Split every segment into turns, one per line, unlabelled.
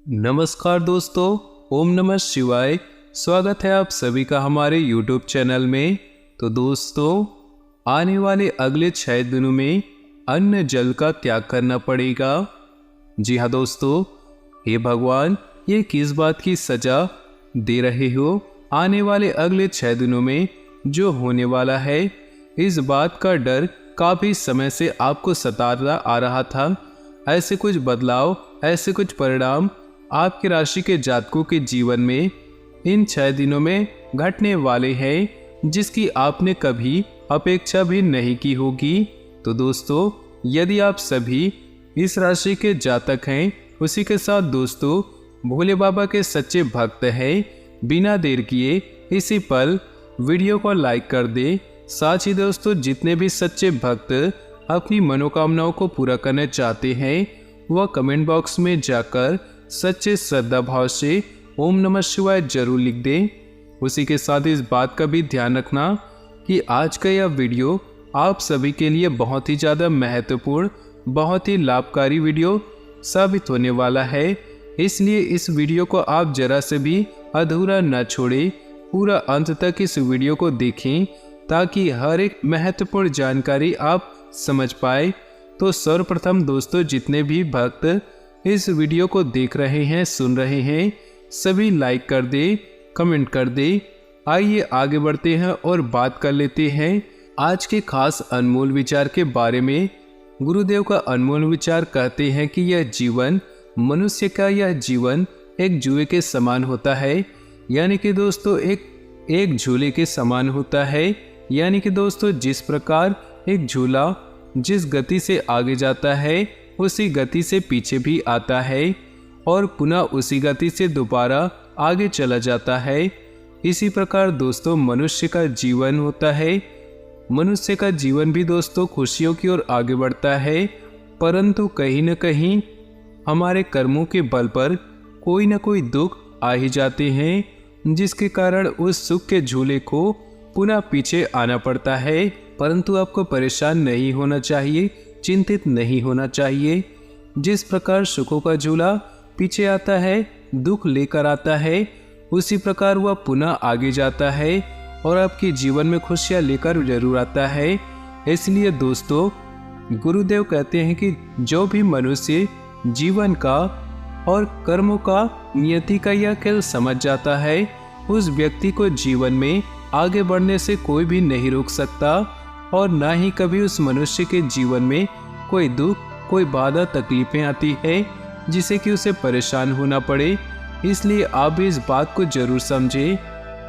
नमस्कार दोस्तों, ओम नमः शिवाय। स्वागत है आप सभी का हमारे YouTube चैनल में। तो दोस्तों, आने वाले अगले 6 दिनों में अन्न जल का त्याग करना पड़ेगा। जी हाँ दोस्तों, हे भगवान, ये किस बात की सजा दे रहे हो? आने वाले अगले 6 दिनों में जो होने वाला है, इस बात का डर काफ़ी समय से आपको सताता आ रहा था। ऐसे कुछ बदलाव, ऐसे कुछ परिणाम आपकी राशि के जातकों के जीवन में इन 6 दिनों में घटने वाले हैं, जिसकी आपने कभी अपेक्षा भी नहीं की होगी। तो दोस्तों, यदि आप सभी इस राशि के जातक हैं, उसी के साथ दोस्तों भोले बाबा के सच्चे भक्त हैं, बिना देर किए इसी पल वीडियो को लाइक कर दे। साथ ही दोस्तों, जितने भी सच्चे भक्त अपनी मनोकामनाओं को पूरा करना चाहते हैं, वह कमेंट बॉक्स में जाकर सच्चे श्रद्धा भाव से ओम नमः शिवाय जरूर लिख दें। उसी के साथ इस बात का भी ध्यान रखना कि आज का यह वीडियो आप सभी के लिए बहुत ही ज़्यादा महत्वपूर्ण, बहुत ही लाभकारी वीडियो साबित होने वाला है। इसलिए इस वीडियो को आप जरा से भी अधूरा न छोड़ें, पूरा अंत तक इस वीडियो को देखें ताकि हर एक महत्वपूर्ण जानकारी आप समझ पाए। तो सर्वप्रथम दोस्तों, जितने भी भक्त इस वीडियो को देख रहे हैं, सुन रहे हैं, सभी लाइक कर दे, कमेंट कर दे। आइए आगे बढ़ते हैं और बात कर लेते हैं आज के खास अनमोल विचार के बारे में। गुरुदेव का अनमोल विचार कहते हैं कि यह जीवन, मनुष्य का यह जीवन एक जुए के समान होता है। यानी कि दोस्तों एक झूले के समान होता है। यानी कि दोस्तों, जिस प्रकार एक झूला जिस गति से आगे जाता है, उसी गति से पीछे भी आता है और पुनः उसी गति से दोबारा आगे चला जाता है। इसी प्रकार दोस्तों मनुष्य का जीवन होता है। मनुष्य का जीवन भी दोस्तों खुशियों की ओर आगे बढ़ता है, परंतु कहीं न कहीं हमारे कर्मों के बल पर कोई न कोई दुख आ ही जाते हैं, जिसके कारण उस सुख के झूले को पुनः पीछे आना पड़ता है। परंतु आपको परेशान नहीं होना चाहिए, चिंतित नहीं होना चाहिए। जिस प्रकार सुखों का झूला पीछे आता है, दुख लेकर आता है, उसी प्रकार वह पुनः आगे जाता है और आपके जीवन में खुशियां लेकर जरूर आता है। इसलिए दोस्तों, गुरुदेव कहते हैं कि जो भी मनुष्य जीवन का और कर्मों का, नियति का यह खेल समझ जाता है, उस व्यक्ति को जीवन में आगे बढ़ने से कोई भी नहीं रोक सकता और ना ही कभी उस मनुष्य के जीवन में कोई दुख, कोई बाधा, तकलीफें आती है जिससे कि उसे परेशान होना पड़े। इसलिए आप भी इस बात को जरूर समझें।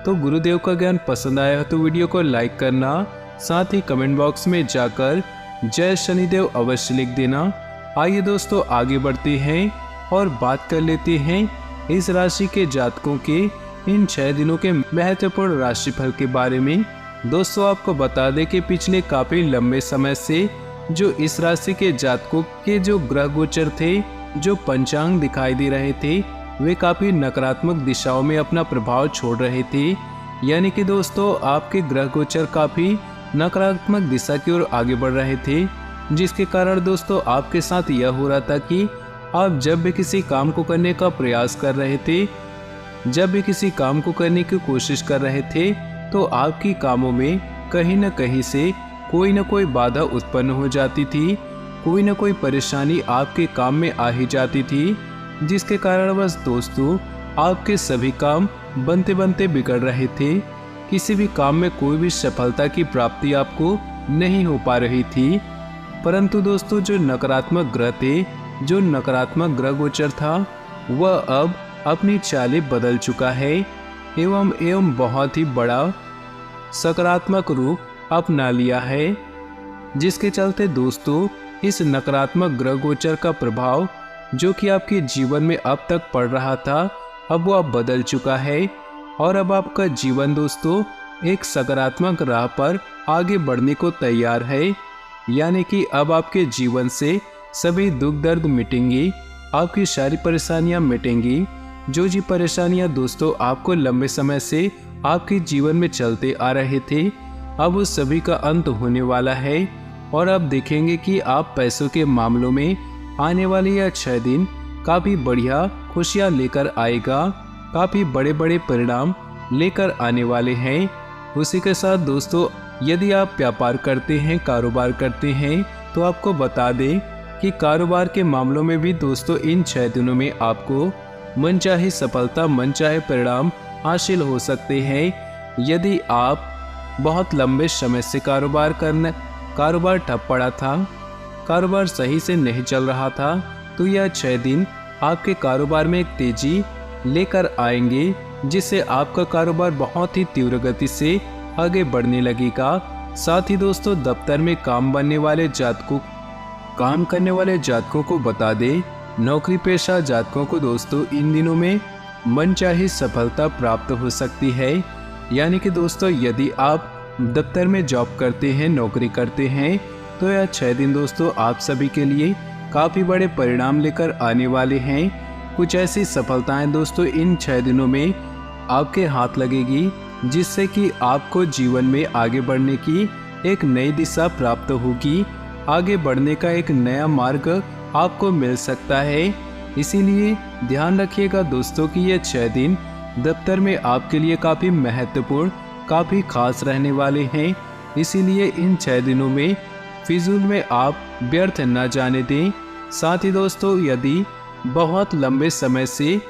तो गुरुदेव का ज्ञान पसंद आया हो तो वीडियो को लाइक करना, साथ ही कमेंट बॉक्स में जाकर जय शनिदेव अवश्य लिख देना। आइए दोस्तों आगे बढ़ते हैं और बात कर लेते हैं इस राशि के जातकों के इन 6 दिनों के महत्वपूर्ण राशिफल के बारे में। दोस्तों, आपको बता दें कि पिछले काफी लंबे समय से जो इस राशि के जातकों के जो ग्रह गोचर थे, जो पंचांग दिखाई दे रहे थे, वे काफी नकारात्मक दिशाओं में अपना प्रभाव छोड़ रहे थे। यानी कि दोस्तों, आपके ग्रह गोचर काफी नकारात्मक दिशा की ओर आगे बढ़ रहे थे, जिसके कारण दोस्तों आपके साथ यह हो रहा था कि आप जब भी किसी काम को करने का प्रयास कर रहे थे, जब भी किसी काम को करने की कोशिश कर रहे थे, तो आपकी कामों में कहीं न कहीं से कोई न कोई बाधा उत्पन्न हो जाती थी, कोई न कोई परेशानी आपके काम में आ ही जाती थी, जिसके कारण बस दोस्तों आपके सभी काम बनते बनते बिगड़ रहे थे। किसी भी काम में कोई भी सफलता की प्राप्ति आपको नहीं हो पा रही थी। परंतु दोस्तों, जो नकारात्मक ग्रह थे, जो नकारात्मक ग्रह गोचर था, वह अब अपनी चालें बदल चुका है एवं बहुत ही बड़ा सकारात्मक रूप अपना लिया है, जिसके चलते दोस्तों इस नकारात्मक ग्रह गोचर का प्रभाव जो कि आपके जीवन में अब तक पड़ रहा था, अब वो अब बदल चुका है और अब आपका जीवन दोस्तों एक सकारात्मक राह पर आगे बढ़ने को तैयार है। यानी कि अब आपके जीवन से सभी दुख दर्द मिटेंगे, आपकी सारी परेशानियां मिटेंगी। जो जी परेशानियां दोस्तों आपको लंबे समय से आपके जीवन में चलते आ रहे थे, अब उस सभी का अंत होने वाला है और अब देखेंगे कि आप पैसों के मामलों में आने वाले यह 6 दिन काफ़ी बढ़िया खुशियाँ लेकर आएगा, काफ़ी बड़े बड़े परिणाम लेकर आने वाले हैं। उसी के साथ दोस्तों, यदि आप व्यापार करते हैं, कारोबार करते हैं, तो आपको बता दें कि कारोबार के मामलों में भी दोस्तों इन 6 दिनों में आपको मनचाही सफलता, मनचाहे परिणाम हासिल हो सकते हैं। यदि आप बहुत लंबे समय से कारोबार ठप पड़ा था, कारोबार सही से नहीं चल रहा था, तो यह 6 दिन आपके कारोबार में एक तेजी लेकर आएंगे, जिससे आपका कारोबार बहुत ही तीव्र गति से आगे बढ़ने लगेगा। साथ ही दोस्तों, दफ्तर में काम करने वाले जातकों को बता दें, नौकरी पेशा जातकों को दोस्तों इन दिनों में मनचाही सफलता प्राप्त हो सकती है। यानी कि दोस्तों, यदि आप दफ्तर में जॉब करते हैं, नौकरी करते हैं, तो यह 6 दिन दोस्तों आप सभी के लिए काफ़ी बड़े परिणाम लेकर आने वाले हैं। कुछ ऐसी सफलताएं दोस्तों इन 6 दिनों में आपके हाथ लगेगी, जिससे कि आपको जीवन में आगे बढ़ने की एक नई दिशा प्राप्त होगी, आगे बढ़ने का एक नया मार्ग आपको मिल सकता है। इसीलिए ध्यान रखिएगा दोस्तों कि ये 6 दिन दफ्तर में आपके लिए काफ़ी महत्वपूर्ण, काफ़ी खास रहने वाले हैं। इसीलिए इन 6 दिनों में फिजूल में आप व्यर्थ न जाने दें। साथ ही दोस्तों, यदि बहुत लंबे समय से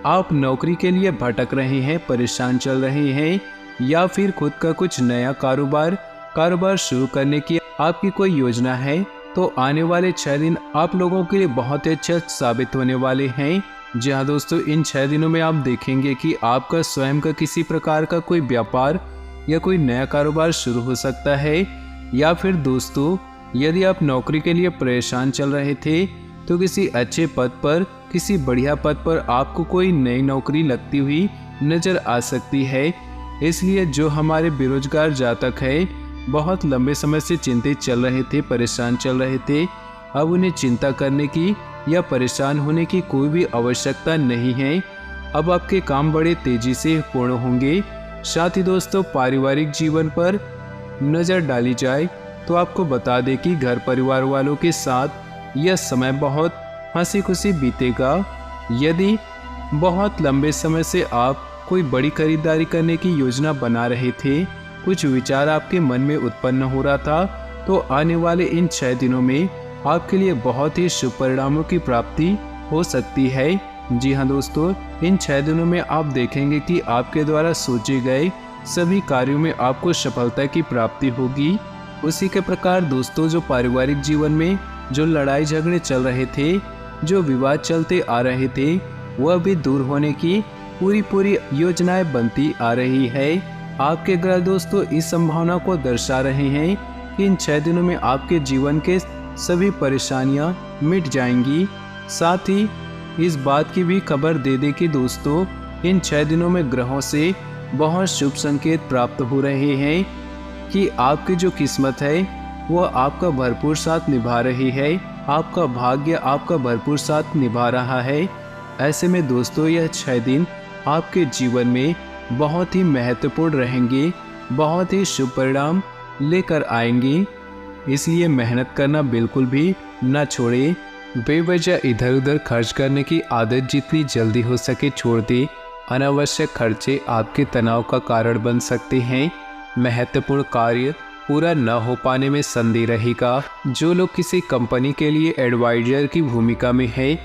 आप नौकरी के लिए भटक रहे हैं, परेशान चल रहे हैं, या फिर खुद का कुछ नया कारोबार शुरू करने की आपकी कोई योजना है, तो आने वाले 6 दिन आप लोगों के लिए बहुत ही अच्छा साबित होने वाले हैं। जी हाँ दोस्तों, इन 6 दिनों में आप देखेंगे कि आपका स्वयं का किसी प्रकार का कोई व्यापार या कोई नया कारोबार शुरू हो सकता है। या फिर दोस्तों, यदि आप नौकरी के लिए परेशान चल रहे थे, तो किसी अच्छे पद पर, किसी बढ़िया पद पर आपको कोई नई नौकरी लगती हुई नजर आ सकती है। इसलिए जो हमारे बेरोजगार जातक है, बहुत लंबे समय से चिंतित चल रहे थे, परेशान चल रहे थे, अब उन्हें चिंता करने की या परेशान होने की कोई भी आवश्यकता नहीं है। अब आपके काम बड़े तेजी से पूर्ण होंगे। साथ ही दोस्तों, पारिवारिक जीवन पर नज़र डाली जाए तो आपको बता दें कि घर परिवार वालों के साथ यह समय बहुत हंसी खुशी बीतेगा। यदि बहुत लंबे समय से आप कोई बड़ी खरीदारी करने की योजना बना रहे थे, कुछ विचार आपके मन में उत्पन्न हो रहा था, तो आने वाले इन 6 दिनों में आपके लिए बहुत ही शुभ परिणामों की प्राप्ति हो सकती है। जी हाँ दोस्तों, इन 6 दिनों में आप देखेंगे कि आपके द्वारा सोचे गए सभी कार्यों में आपको सफलता की प्राप्ति होगी। उसी के प्रकार दोस्तों, जो पारिवारिक जीवन में जो लड़ाई झगड़े चल रहे थे, जो विवाद चलते आ रहे थे, वह भी दूर होने की पूरी योजनाएं बनती आ रही है। आपके ग्रह दोस्तों इस संभावना को दर्शा रहे हैं कि इन 6 दिनों में आपके जीवन के सभी परेशानियां मिट जाएंगी। साथ ही इस बात की भी खबर दे दे कि दोस्तों, इन 6 दिनों में ग्रहों से बहुत शुभ संकेत प्राप्त हो रहे हैं कि आपकी जो किस्मत है वह आपका भरपूर साथ निभा रही है, आपका भाग्य आपका भरपूर साथ निभा रहा है। ऐसे में दोस्तों, यह 6 दिन आपके जीवन में बहुत ही महत्वपूर्ण रहेंगे, बहुत ही शुभ परिणाम लेकर आएंगे। इसलिए मेहनत करना बिल्कुल भी न छोड़े। बेवजह इधर उधर खर्च करने की आदत जितनी जल्दी हो सके छोड़ दे। अनावश्यक खर्चे आपके तनाव का कारण बन सकते हैं। महत्वपूर्ण कार्य पूरा न हो पाने में संदेह रहेगा। जो लोग किसी कंपनी के लिए एडवाइजर की भूमिका में है,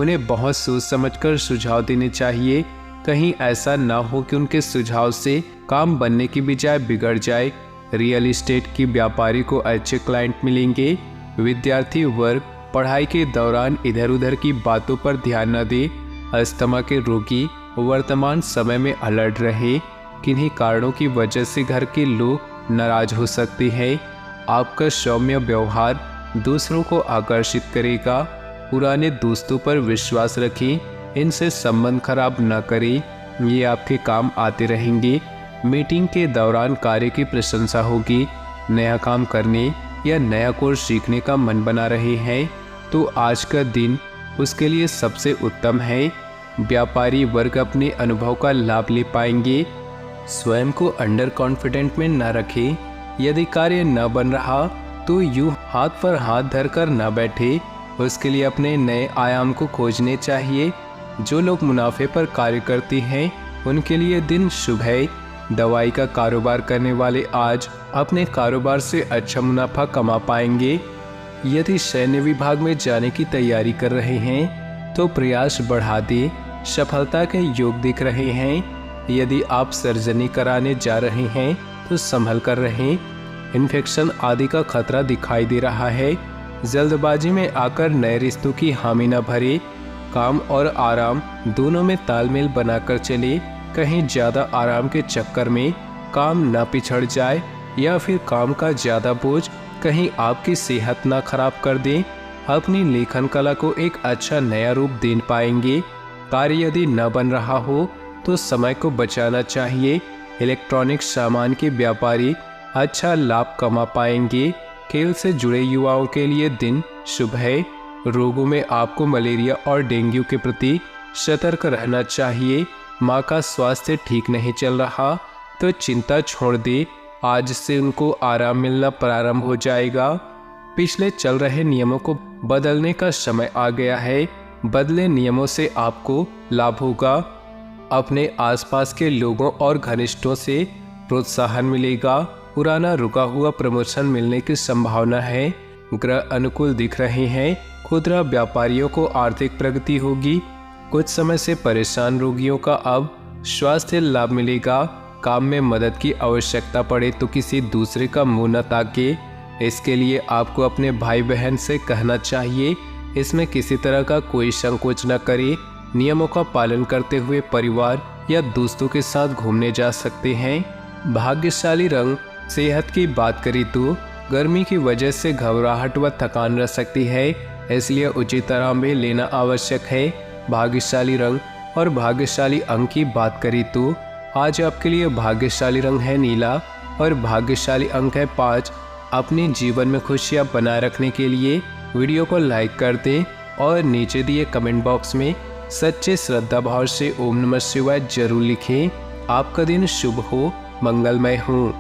उन्हें बहुत सोच समझकर सुझाव देने चाहिए। कहीं ऐसा न हो कि उनके सुझाव से काम बनने की बजाय बिगड़ जाए। रियल एस्टेट की व्यापारी को अच्छे क्लाइंट मिलेंगे। विद्यार्थी वर्ग पढ़ाई के दौरान इधर उधर की बातों पर ध्यान न दे। अस्थमा के रोगी वर्तमान समय में अलर्ट रहे। किन्हीं कारणों की वजह से घर के लोग नाराज हो सकते हैं। आपका सौम्य व्यवहार दूसरों को आकर्षित करेगा। पुराने दोस्तों पर विश्वास रखें, इनसे संबंध खराब न करें, ये आपके काम आते रहेंगे। मीटिंग के दौरान कार्य की प्रशंसा होगी। नया काम करने या नया कोर्स सीखने का मन बना रहे हैं तो आज का दिन उसके लिए सबसे उत्तम है। व्यापारी वर्ग अपने अनुभव का लाभ ले पाएंगे। स्वयं को अंडर कॉन्फिडेंट में न रखें। यदि कार्य न बन रहा तो यूं हाथ पर हाथ धरकर न बैठे। उसके लिए अपने नए आयाम को खोजने चाहिए। जो लोग मुनाफे पर कार्य करते हैं उनके लिए दिन शुभ है। दवाई का कारोबार करने वाले आज अपने कारोबार से अच्छा मुनाफा कमा पाएंगे। यदि सैन्य विभाग में जाने की तैयारी कर रहे हैं तो प्रयास बढ़ा दे, सफलता के योग दिख रहे हैं। यदि आप सर्जरी कराने जा रहे हैं तो संभल कर रहें। इन्फेक्शन आदि का खतरा दिखाई दे रहा है। जल्दबाजी में आकर नए रिश्तों की हामी न भरे। काम और आराम दोनों में तालमेल बनाकर चले। कहीं ज़्यादा आराम के चक्कर में काम न पिछड़ जाए या फिर काम का ज़्यादा बोझ कहीं आपकी सेहत ना खराब कर दे। अपनी लेखन कला को एक अच्छा नया रूप दे पाएंगे। कार्य यदि न बन रहा हो तो समय को बचाना चाहिए। इलेक्ट्रॉनिक सामान के व्यापारी अच्छा लाभ कमा पाएंगे। खेल से जुड़े युवाओं के लिए दिन शुभ है। रोगों में आपको मलेरिया और डेंगू के प्रति सतर्क रहना चाहिए। माँ का स्वास्थ्य ठीक नहीं चल रहा तो चिंता छोड़ दे। आज से उनको आराम मिलना प्रारंभ हो जाएगा। पिछले चल रहे नियमों को बदलने का समय आ गया है। बदले नियमों से आपको लाभ होगा। अपने आसपास के लोगों और घनिष्ठों से प्रोत्साहन मिलेगा। पुराना रुका हुआ प्रमोशन मिलने की संभावना है। ग्रह अनुकूल दिख रहे हैं। खुदरा व्यापारियों को आर्थिक प्रगति होगी। कुछ समय से परेशान रोगियों का अब स्वास्थ्य लाभ मिलेगा। काम में मदद की आवश्यकता पड़े तो किसी दूसरे का मुंह न ताके। इसके लिए आपको अपने भाई बहन से कहना चाहिए। इसमें किसी तरह का कोई संकोच न करे। नियमों का पालन करते हुए परिवार या दोस्तों के साथ घूमने जा सकते हैं। भाग्यशाली रंग। सेहत की बात करें तो गर्मी की वजह से घबराहट व थकान रह सकती है, इसलिए उचित आराम भी लेना आवश्यक है। भाग्यशाली रंग और भाग्यशाली अंक की बात करें तो आज आपके लिए भाग्यशाली रंग है नीला और भाग्यशाली अंक है 5। अपने जीवन में खुशियां बनाए रखने के लिए वीडियो को लाइक कर दें और नीचे दिए कमेंट बॉक्स में सच्चे श्रद्धा भाव से ओम नमः शिवाय जरूर लिखें। आपका दिन शुभ हो, मंगलमय हो।